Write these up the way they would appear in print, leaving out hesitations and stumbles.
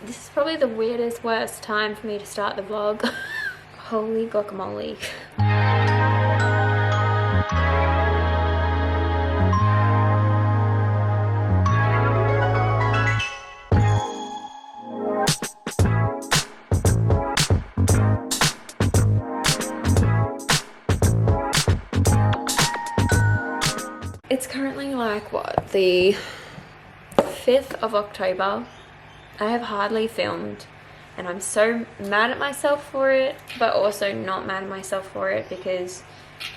This is probably the weirdest, worst time for me to start the vlog. Holy guacamole. It's currently like, what, the 5th of October. I have hardly filmed and I'm so mad at myself for it, but also not mad at myself for it because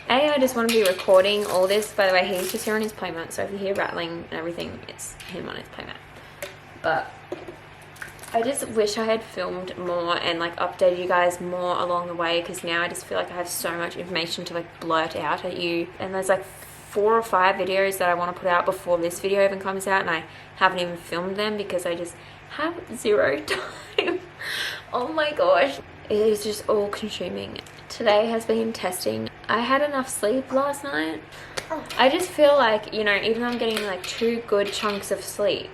I just want to be recording all this. By the way, he's just here on his playmat, so if you hear rattling and everything, it's him on his playmat. But I just wish I had filmed more and like updated you guys more along the way, because now I just feel like I have so much information to like blurt out at you, and there's like 4 or 5 videos that I want to put out before this video even comes out, and I haven't even filmed them because I just have 0 time. Oh my gosh, it is just all consuming. Today has been testing. I had enough sleep last night. I just feel like, you know, even though I'm getting like 2 good chunks of sleep,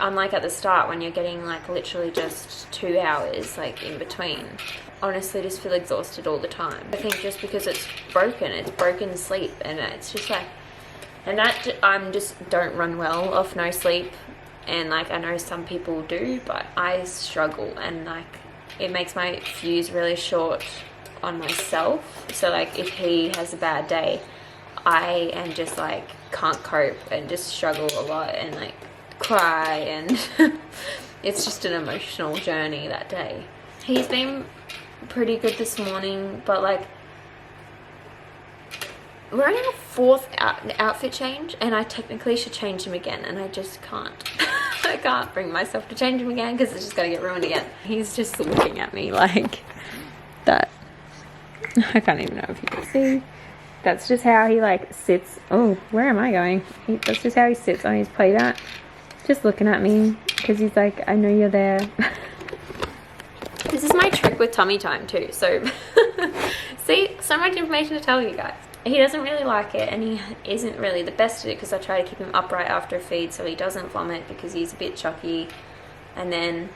unlike at the start when you're getting like literally just 2 hours like in between, honestly just feel exhausted all the time. I think just because it's broken sleep, and it's just like, and that I'm just don't run well off no sleep. And like I know some people do, but I struggle, and like it makes my fuse really short on myself. So like if he has a bad day, I am just like can't cope and just struggle a lot and like cry, and it's just an emotional journey that day. He's been pretty good this morning, but like we're only a 4th outfit change, and I technically should change him again, and I just can't. I can't bring myself to change him again because it's just going to get ruined again. He's just looking at me like that. I can't even know if you can see. That's just how he like sits. Oh, where am I going? That's just how he sits on his playmat, just looking at me because he's like, I know you're there. This is my trick with tummy time too. So see, so much information to tell you guys. He doesn't really like it, and he isn't really the best at it because I try to keep him upright after a feed so he doesn't vomit, because he's a bit chucky. And then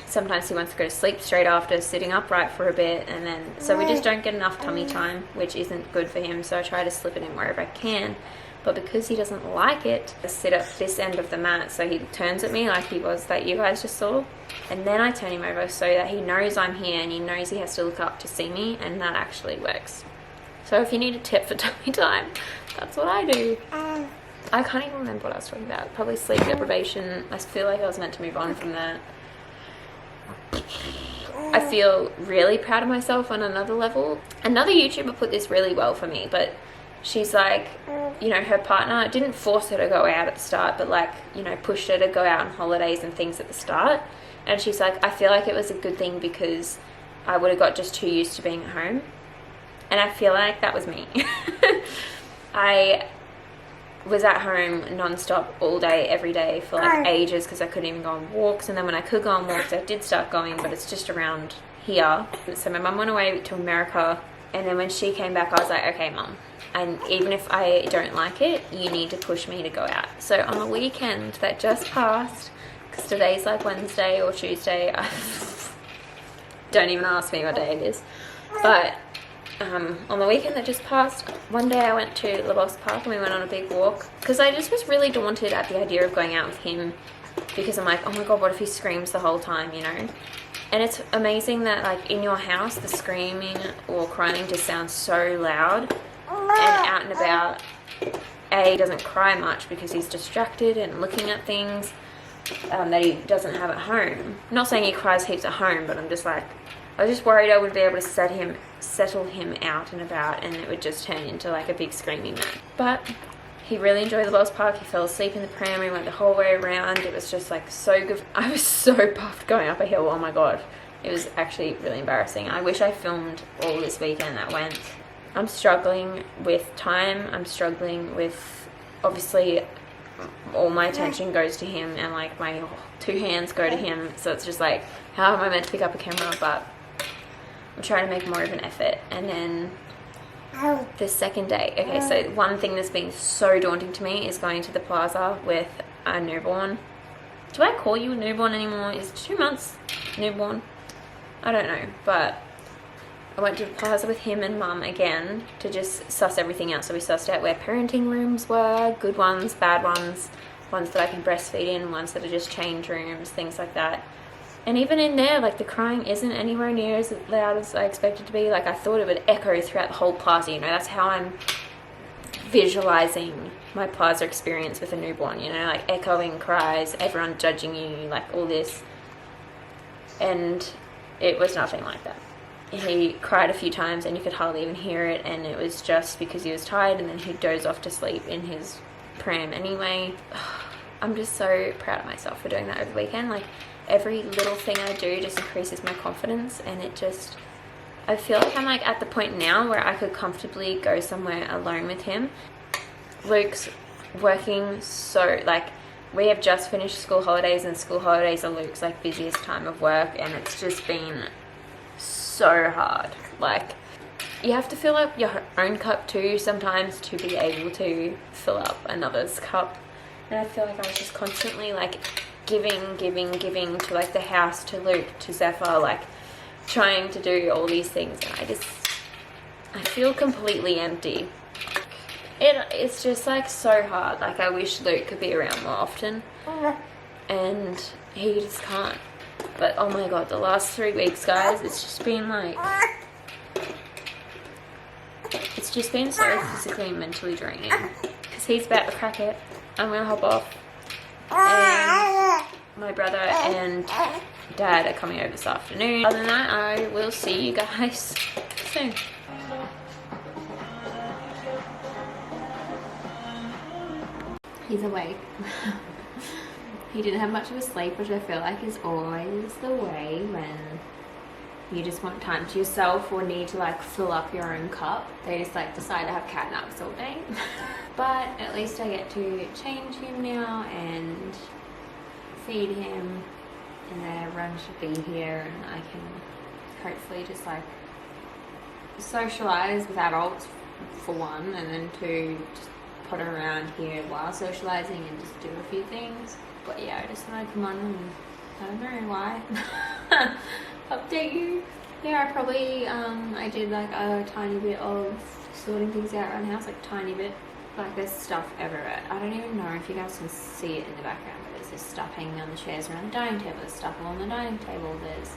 sometimes he wants to go to sleep straight after sitting upright for a bit, and then so we just don't get enough tummy time, which isn't good for him. So I try to slip it in wherever I can, but because he doesn't like it, I sit at this end of the mat, so he turns at me like he was that you guys just saw, and then I turn him over so that he knows I'm here and he knows he has to look up to see me, and that actually works. So if you need a tip for tummy time, that's what I do. I can't even remember what I was talking about. Probably sleep deprivation. I feel like I was meant to move on from that. I feel really proud of myself on another level. Another YouTuber put this really well for me, but she's like, you know, her partner didn't force her to go out at the start, but like, you know, pushed her to go out on holidays and things at the start. And she's like, I feel like it was a good thing because I would have got just too used to being at home. And I feel like that was me. I was at home non-stop all day, every day for like ages because I couldn't even go on walks. And then when I could go on walks, I did start going, but it's just around here. So my mum went away to America, and then when she came back, I was like, okay, mum, and even if I don't like it, you need to push me to go out. So on the weekend that just passed, because today's like Wednesday or Tuesday, don't even ask me what day it is, but on the weekend that just passed, one day I went to Postpartum and we went on a big walk, because I just was really daunted at the idea of going out with him, because I'm like, oh my god, what if he screams the whole time, you know? And it's amazing that like in your house the screaming or crying just sounds so loud, and out and about he doesn't cry much because he's distracted and looking at things that he doesn't have at home. I'm not saying he cries heaps at home, but I'm just like, I was just worried I would be able to settle him out and about, and it would just turn into like a big screaming match. But he really enjoyed the Wells Park. He fell asleep in the pram. We went the whole way around. It was just like so good. I was so puffed going up a hill. Oh my god, it was actually really embarrassing. I wish I filmed all this weekend that went. I'm struggling with time. I'm struggling with, obviously all my attention goes to him, and like my 2 hands go to him, so it's just like, how am I meant to pick up a camera? But I'm trying to make more of an effort. And then the second day, okay, so one thing that's been so daunting to me is going to the plaza with a newborn. do I call you a newborn anymore? Is 2 months newborn? I don't know, but I went to the plaza with him and mum again to just suss everything out. So we sussed out where parenting rooms were, good ones, bad ones, ones that I can breastfeed in, ones that are just change rooms, things like that. And even in there, like, the crying isn't anywhere near as loud as I expected to be. Like, I thought it would echo throughout the whole plaza, you know. That's how I'm visualizing my plaza experience with a newborn, you know, like echoing cries, everyone judging you, like all this. And it was nothing like that. He cried a few times and you could hardly even hear it, and it was just because he was tired, and then he'd doze off to sleep in his pram anyway. I'm just so proud of myself for doing that over the weekend. Like, every little thing I do just increases my confidence, and it just, I feel like I'm like at the point now where I could comfortably go somewhere alone with him. Luke's working so, like, we have just finished school holidays, and school holidays are Luke's like busiest time of work, and it's just been so hard. Like, you have to fill up your own cup too sometimes to be able to fill up another's cup. And I feel like I was just constantly like giving to like the house, to Luke, to Zephyr, like trying to do all these things, and I feel completely empty. It's just like so hard. Like, I wish Luke could be around more often, and he just can't. But oh my god, the last 3 weeks, guys, it's just been like, it's just been so physically and mentally draining, because he's about to crack it. I'm gonna hop off, and my brother and dad are coming over this afternoon. Other than that, I will see you guys soon. He's awake. He didn't have much of a sleep, which I feel like is always the way when you just want time to yourself or need to like fill up your own cup. They just like decide to have cat naps all day. But at least I get to change him now and feed him, and then everyone should be here, and I can hopefully just like socialize with adults for one, and then two, just put around here while socializing and just do a few things. But yeah, I just thought I'd come on and I don't know why update you. Yeah, I probably I did like a tiny bit of sorting things out around the house, like tiny bit. Like, there's stuff everywhere. I don't even know if you guys can see it in the background, but there's this stuff hanging on the chairs around the dining table, there's stuff along the dining table, there's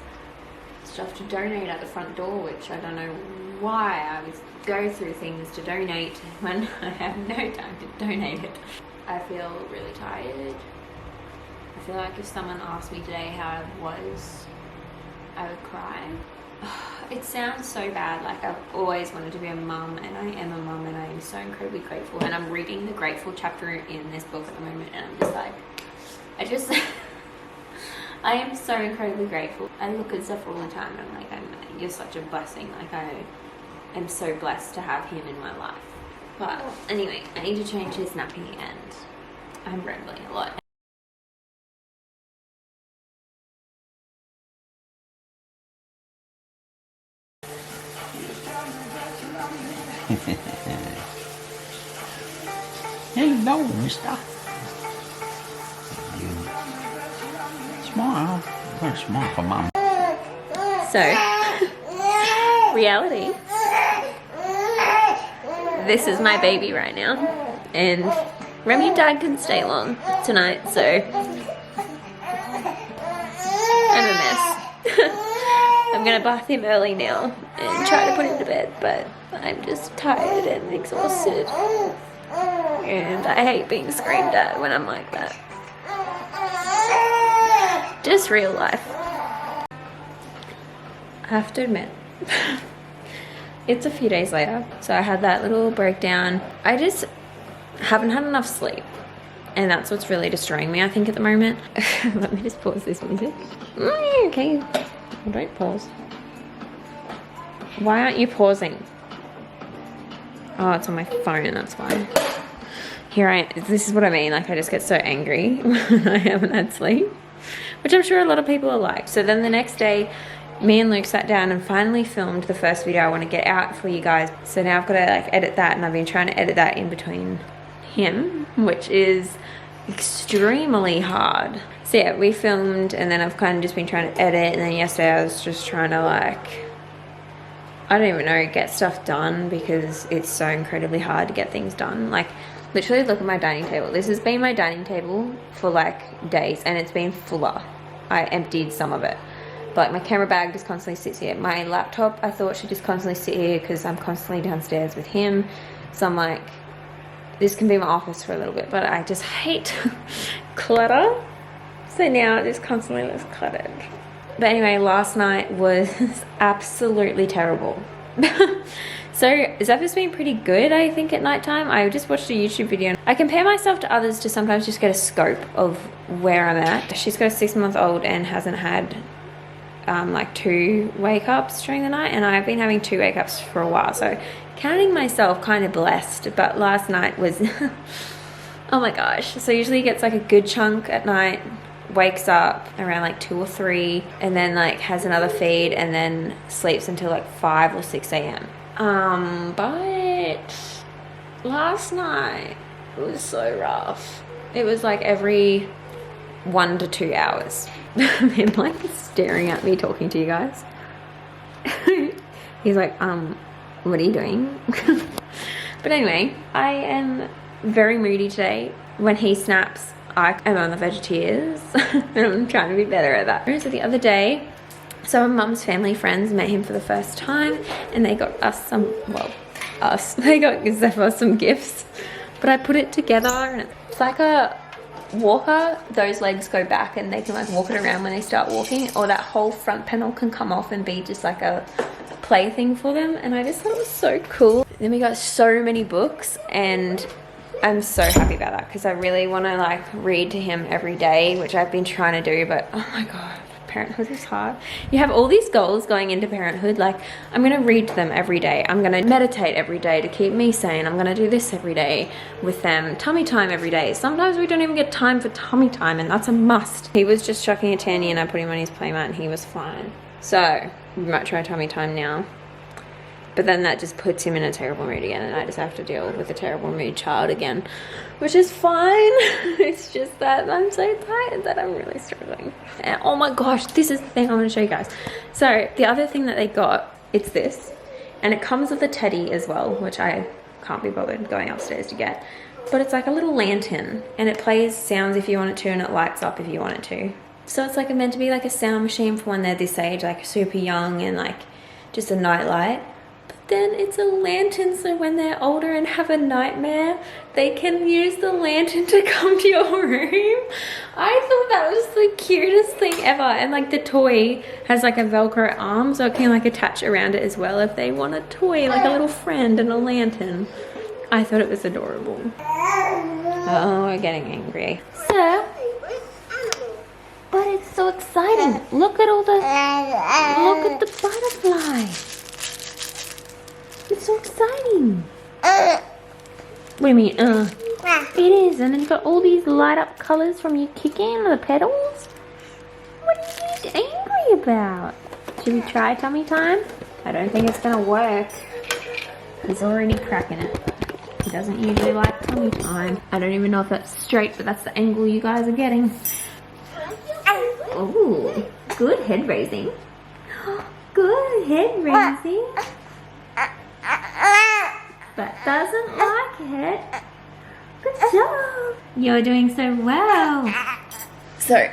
stuff to donate at the front door, which I don't know why I would go through things to donate when I have no time to donate it. I feel really tired. I feel like if someone asked me today how I was, I would cry. It sounds so bad. Like, I've always wanted to be a mum, and I am a mum, and I am so incredibly grateful. And I'm reading the grateful chapter in this book at the moment, and I'm just like, I am so incredibly grateful. I look at stuff all the time, and I'm like, you're such a blessing. Like, I am so blessed to have him in my life. But anyway, I need to change his nappy, and I'm rambling a lot. Hello, mister. Smile. Don't smile for mum. So, reality. This is my baby right now. And Remy and Dad couldn't stay long tonight, so I'm a mess. I'm gonna bath him early now and try to put him to bed, but I'm just tired and exhausted. And I hate being screamed at when I'm like that. Just real life. I have to admit, it's a few days later, so I had that little breakdown. I just haven't had enough sleep, and that's what's really destroying me, I think, at the moment. Let me just pause this music. Okay, don't pause. Why aren't you pausing? Oh, it's on my phone, that's why. This is what I mean, like, I just get so angry when I haven't had sleep, which I'm sure a lot of people are like. So then the next day, me and Luke sat down and finally filmed the first video I want to get out for you guys. So now I've got to like edit that, and I've been trying to edit that in between him, which is extremely hard. So yeah, we filmed, and then I've kind of just been trying to edit, and then yesterday I was just trying to like, I don't even know, get stuff done because it's so incredibly hard to get things done. Like, literally look at my dining table. This has been my dining table for like days, and it's been fuller. I emptied some of it. But my camera bag just constantly sits here. My laptop, I thought should just constantly sit here because I'm constantly downstairs with him. So I'm like, this can be my office for a little bit, but I just hate clutter. So now it just constantly looks cluttered. But anyway, last night was absolutely terrible. So Zephyr's been pretty good, I think, at nighttime. I just watched a YouTube video. I compare myself to others to sometimes just get a scope of where I'm at. She's got a 6-month-old and hasn't had like 2 wake-ups during the night, and I've been having 2 wake-ups for a while. So counting myself kind of blessed, but last night was, oh my gosh. So usually he gets like a good chunk at night, wakes up around like 2 or 3, and then like has another feed, and then sleeps until like 5 or 6 a.m. But last night it was so rough. It was like every 1 to 2 hours. Him like staring at me talking to you guys. He's like, what are you doing? But anyway, I am very moody today. When he snaps, I am on the verge of tears. And I'm trying to be better at that. So the other day, some of Mum's family friends met him for the first time, and they got us some, well, they got Zephyr some gifts. But I put it together, and it's like a walker. Those legs go back and they can like walk it around when they start walking, or that whole front panel can come off and be just like a plaything for them. And I just thought it was so cool. Then we got so many books, and I'm so happy about that because I really want to like read to him every day, which I've been trying to do, but oh my god, parenthood is hard. You have all these goals going into parenthood, like I'm going to read to them every day, I'm going to meditate every day to keep me sane, I'm going to do this every day with them, tummy time every day. Sometimes we don't even get time for tummy time, and that's a must. He was just chucking a tanny and I put him on his playmat and he was fine. So we might try tummy time now. But then that just puts him in a terrible mood again, and I just have to deal with a terrible mood child again, which is fine. It's just that I'm so tired that I'm really struggling. And oh my gosh, this is the thing I want to show you guys. So the other thing that they got, it's this, and it comes with a teddy as well, which I can't be bothered going upstairs to get. But it's like a little lantern, and it plays sounds if you want it to, and it lights up if you want it to. So it's like meant to be like a sound machine for when they're this age, like super young, and like just a night light. Then it's a lantern, so when they're older and have a nightmare, they can use the lantern to come to your room. I thought that was the cutest thing ever. And like the toy has like a Velcro arm, so it can like attach around it as well if they want a toy, like a little friend and a lantern. I thought it was adorable. Oh, we're getting angry. So, but it's so exciting. Look at all the, look at the butterfly. It's so exciting. What do you mean, It is, and then you've got all these light up colours from you kicking the pedals. What are you angry about? Should we try tummy time? I don't think it's gonna work. He's already cracking it. He doesn't usually like tummy time. I don't even know if that's straight, but that's the angle you guys are getting. Ooh, good head raising. Good head raising. But doesn't like it. Good job. You're doing so well. So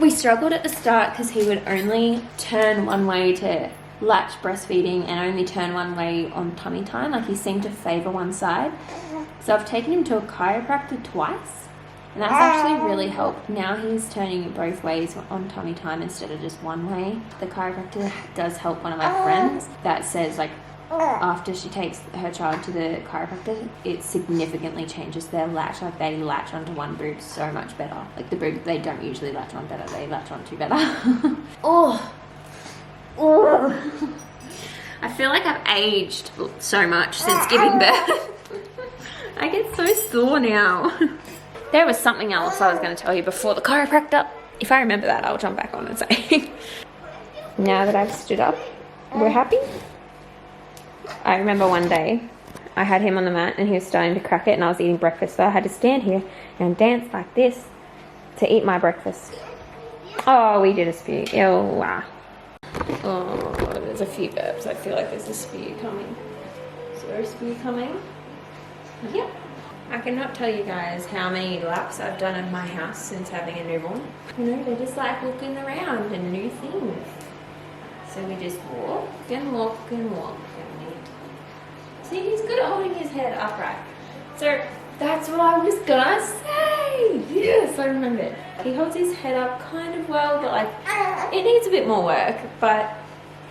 we struggled at the start because he would only turn one way to latch breastfeeding and only turn one way on tummy time. Like he seemed to favor one side. So I've taken him to a chiropractor twice, and that's actually really helped. Now he's turning both ways on tummy time instead of just one way. The chiropractor does help one of my friends that says like after she takes her child to the chiropractor, it significantly changes their latch. Like they latch onto one boob so much better. Like the boob they don't usually latch on better, they latch on too better. Oh. I feel like I've aged so much since giving birth. I get so sore now. There was something else I was going to tell you before the chiropractor. If I remember that, I'll jump back on and say. Now that I've stood up, we're happy. I remember one day I had him on the mat and he was starting to crack it, and I was eating breakfast, so I had to stand here and dance like this to eat my breakfast. Oh, we did a spew. Oh, wow. Oh, there's a few burps. I feel like there's a spew coming. Is there a spew coming? Yep. I cannot tell you guys how many laps I've done in my house since having a newborn. You know, they're just like looking around and new things. So we just walk and walk and walk. See, he's good at holding his head upright. So that's what I was gonna say. Yes, I remembered. He holds his head up kind of well, but like it needs a bit more work. But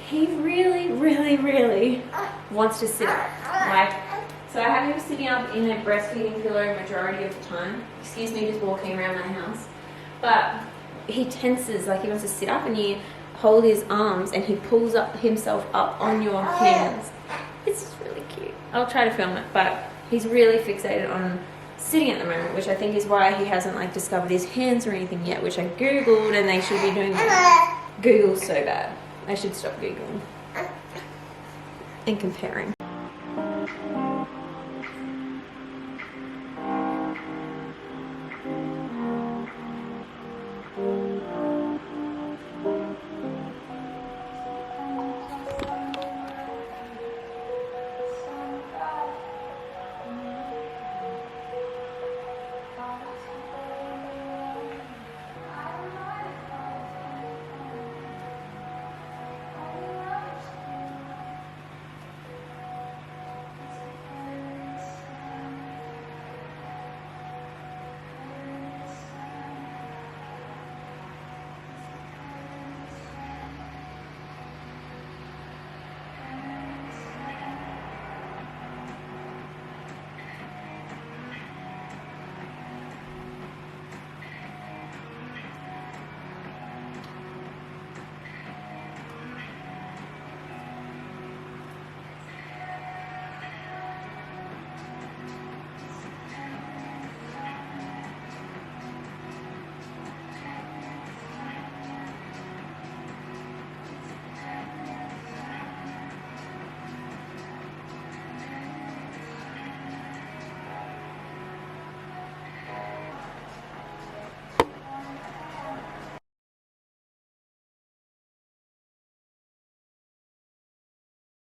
he really, really, really wants to sit up. Like, so I have him sitting up in a breastfeeding pillow majority of the time. Excuse me, just walking around my house. But he tenses, like he wants to sit up, and you hold his arms and he pulls up himself up on your hands. It's just really cute. I'll try to film it, but he's really fixated on sitting at the moment, which I think is why he hasn't like discovered his hands or anything yet, which I googled, and they should be doing that. Google's so bad. I should stop Googling and comparing.